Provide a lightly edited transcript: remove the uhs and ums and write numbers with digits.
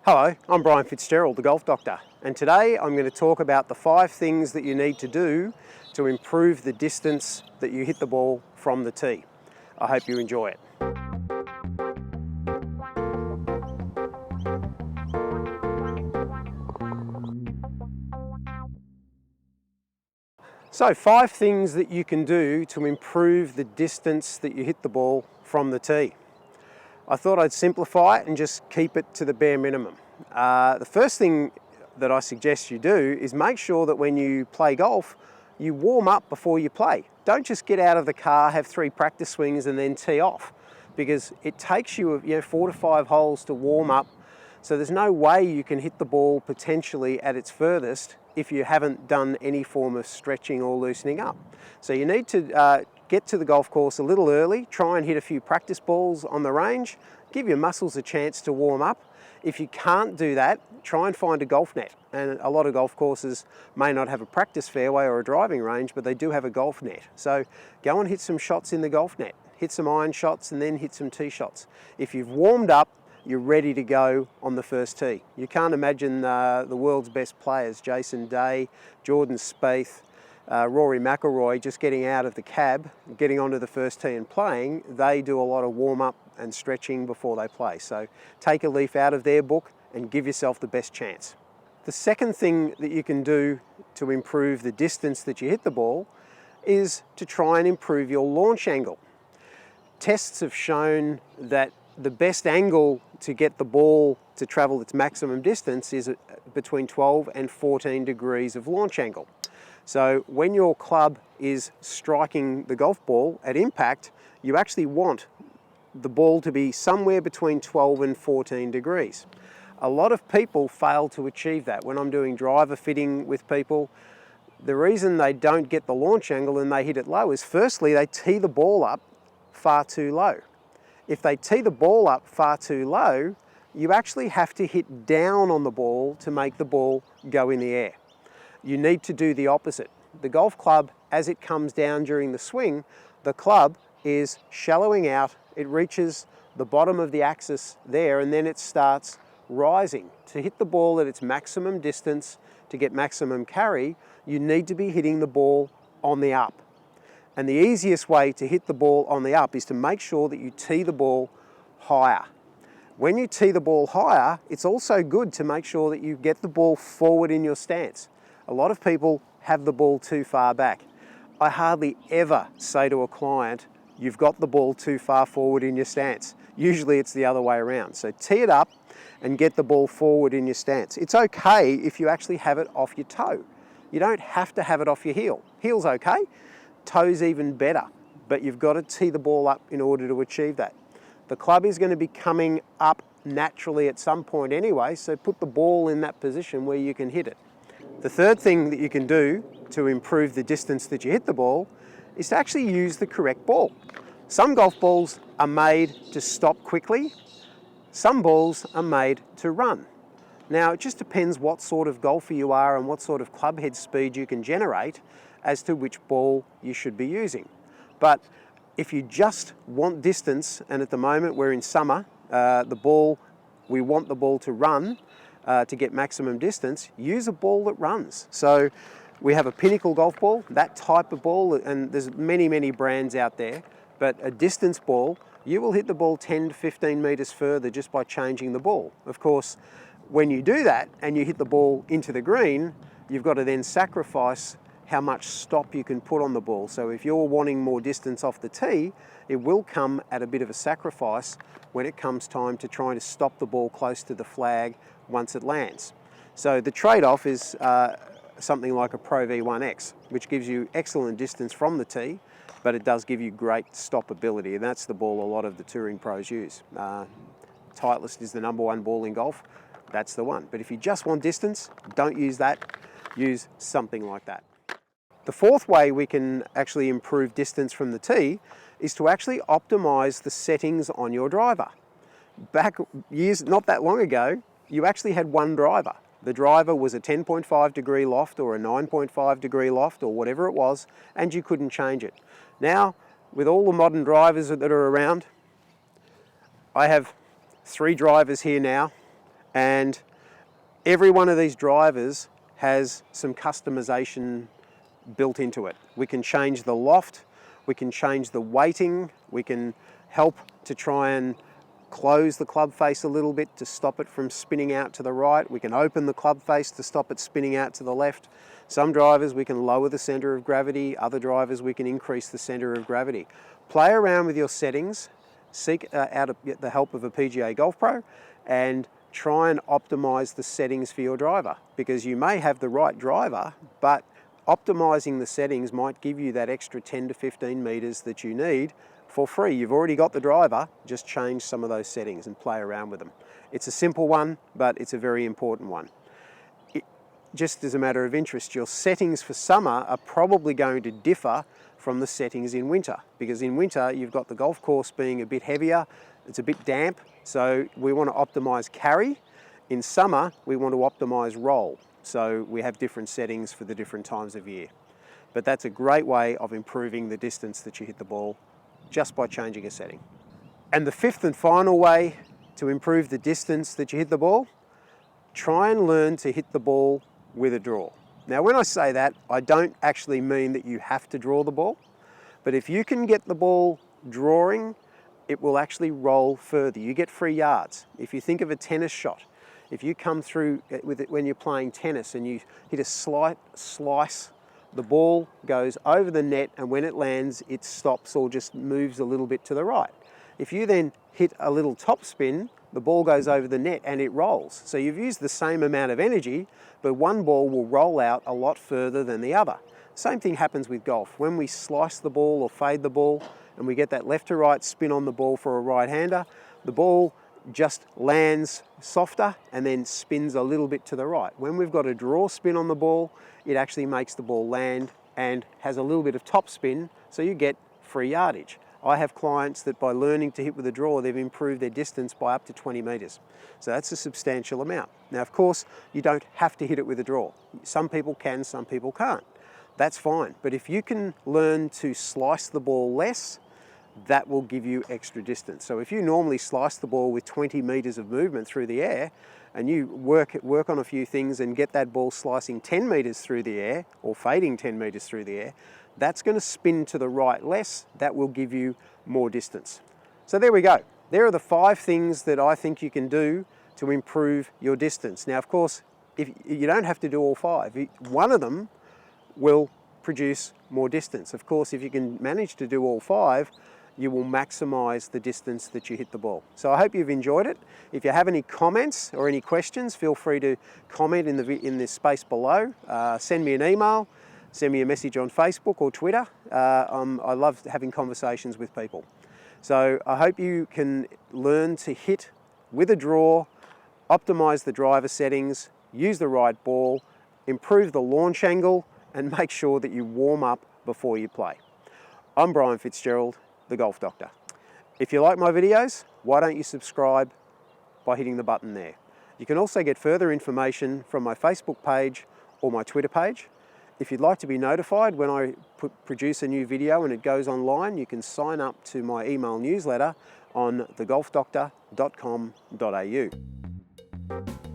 Hello, I'm Brian Fitzgerald, the Golf Doctor, and today I'm going to talk about the 5 things that you need to do to improve the distance that you hit the ball from the tee. I hope you enjoy it. So 5 things that you can do to improve the distance that you hit the ball from the tee. I thought I'd simplify it and just keep it to the bare minimum. The first thing that I suggest you do is make sure that when you play golf, you warm up before you play. Don't just get out of the car, have 3 practice swings and then tee off, because it takes you 4 to 5 holes to warm up. So there's no way you can hit the ball potentially at its furthest if you haven't done any form of stretching or loosening up. So you need to get to the golf course a little early, try and hit a few practice balls on the range, give your muscles a chance to warm up. If you can't do that, try and find a golf net. And a lot of golf courses may not have a practice fairway or a driving range, but they do have a golf net. So go and hit some shots in the golf net. Hit some iron shots and then hit some tee shots. If you've warmed up, you're ready to go on the first tee. You can't imagine the world's best players, Jason Day, Jordan Spieth, Rory McIlroy, just getting out of the cab, getting onto the first tee and playing. They do a lot of warm-up and stretching before they play. So take a leaf out of their book and give yourself the best chance. The second thing that you can do to improve the distance that you hit the ball is to try and improve your launch angle. Tests have shown that the best angle to get the ball to travel its maximum distance is between 12 and 14 degrees of launch angle. So when your club is striking the golf ball at impact, you actually want the ball to be somewhere between 12 and 14 degrees. A lot of people fail to achieve that. When I'm doing driver fitting with people, the reason they don't get the launch angle and they hit it low is firstly they tee the ball up far too low. If they tee the ball up far too low, you actually have to hit down on the ball to make the ball go in the air. You need to do the opposite. The golf club, as it comes down during the swing, the club is shallowing out. It reaches the bottom of the axis there and then it starts rising. To hit the ball at its maximum distance, to get maximum carry, you need to be hitting the ball on the up. And the easiest way to hit the ball on the up is to make sure that you tee the ball higher. When you tee the ball higher, it's also good to make sure that you get the ball forward in your stance. A lot of people have the ball too far back. I hardly ever say to a client, you've got the ball too far forward in your stance. Usually it's the other way around. So tee it up and get the ball forward in your stance. It's okay if you actually have it off your toe. You don't have to have it off your heel. Heel's okay. Toes even better, but you've got to tee the ball up in order to achieve that. The club is going to be coming up naturally at some point anyway, so put the ball in that position where you can hit it. The third thing that you can do to improve the distance that you hit the ball is to actually use the correct ball. Some golf balls are made to stop quickly. Some balls are made to run. Now, it just depends what sort of golfer you are and what sort of club head speed you can generate as to which ball you should be using. But if you just want distance, and at the moment we're in summer, we want the ball to run to get maximum distance, use a ball that runs. So we have a Pinnacle golf ball, that type of ball, and there's many brands out there, but a distance ball, you will hit the ball 10 to 15 meters further just by changing the ball. Of course, when you do that and you hit the ball into the green, you've got to then sacrifice how much stop you can put on the ball. So if you're wanting more distance off the tee, it will come at a bit of a sacrifice when it comes time to trying to stop the ball close to the flag once it lands. So the trade-off is something like a Pro V1X, which gives you excellent distance from the tee, but it does give you great stop ability, and that's the ball a lot of the touring pros use. Titleist is the #1 ball in golf. That's the one. But if you just want distance, don't use that. Use something like that. The fourth way we can actually improve distance from the tee is to actually optimize the settings on your driver. Back years, not that long ago, you actually had one driver. The driver was a 10.5 degree loft or a 9.5 degree loft or whatever it was, and you couldn't change it. Now, with all the modern drivers that are around, I have 3 drivers here now, And every one of these drivers has some customization built into it. We can change the loft, we can change the weighting, we can help to try and close the club face a little bit to stop it from spinning out to the right. We can open the club face to stop it spinning out to the left. Some drivers we can lower the center of gravity, other drivers we can increase the center of gravity. Play around with your settings, seek out the help of a PGA Golf Pro, and try and optimize the settings for your driver, because you may have the right driver, but optimizing the settings might give you that extra 10 to 15 meters that you need for free. You've already got the driver, just change some of those settings and play around with them. It's a simple one, but it's a very important one. Just as a matter of interest, your settings for summer are probably going to differ from the settings in winter, because in winter you've got the golf course being a bit heavier, it's a bit damp, so we want to optimize carry. In summer we want to optimize roll, so we have different settings for the different times of year. But that's a great way of improving the distance that you hit the ball just by changing a setting. And the fifth and final way to improve the distance that you hit the ball, try and learn to hit the ball with a draw. Now when I say that, I don't actually mean that you have to draw the ball, but if you can get the ball drawing, it will actually roll further. You get free yards. If you think of a tennis shot, if you come through with it when you're playing tennis and you hit a slight slice, the ball goes over the net, and when it lands, it stops or just moves a little bit to the right. If you then hit a little top spin, the ball goes over the net and it rolls. So you've used the same amount of energy, but one ball will roll out a lot further than the other. Same thing happens with golf. When we slice the ball or fade the ball and we get that left to right spin on the ball for a right-hander, the ball just lands softer and then spins a little bit to the right. When we've got a draw spin on the ball, it actually makes the ball land and has a little bit of top spin, so you get free yardage. I have clients that by learning to hit with a draw, they've improved their distance by up to 20 meters. So that's a substantial amount. Now, of course, you don't have to hit it with a draw. Some people can, some people can't. That's fine. But if you can learn to slice the ball less, that will give you extra distance. So if you normally slice the ball with 20 meters of movement through the air, and you work on a few things and get that ball slicing 10 meters through the air, or fading 10 meters through the air, that's going to spin to the right less. That will give you more distance. So there we go. There are the 5 things that I think you can do to improve your distance. Now, of course, if you don't have to do all 5. One of them will produce more distance. Of course, if you can manage to do all 5, you will maximize the distance that you hit the ball. So I hope you've enjoyed it. If you have any comments or any questions, feel free to comment in this space below. Send me an email, send me a message on Facebook or Twitter. I love having conversations with people. So I hope you can learn to hit with a draw, optimize the driver settings, use the right ball, improve the launch angle, and make sure that you warm up before you play. I'm Brian Fitzgerald, the Golf Doctor. If you like my videos, why don't you subscribe by hitting the button there. You can also get further information from my Facebook page or my Twitter page. If you'd like to be notified when I produce a new video and it goes online, you can sign up to my email newsletter on thegolfdoctor.com.au.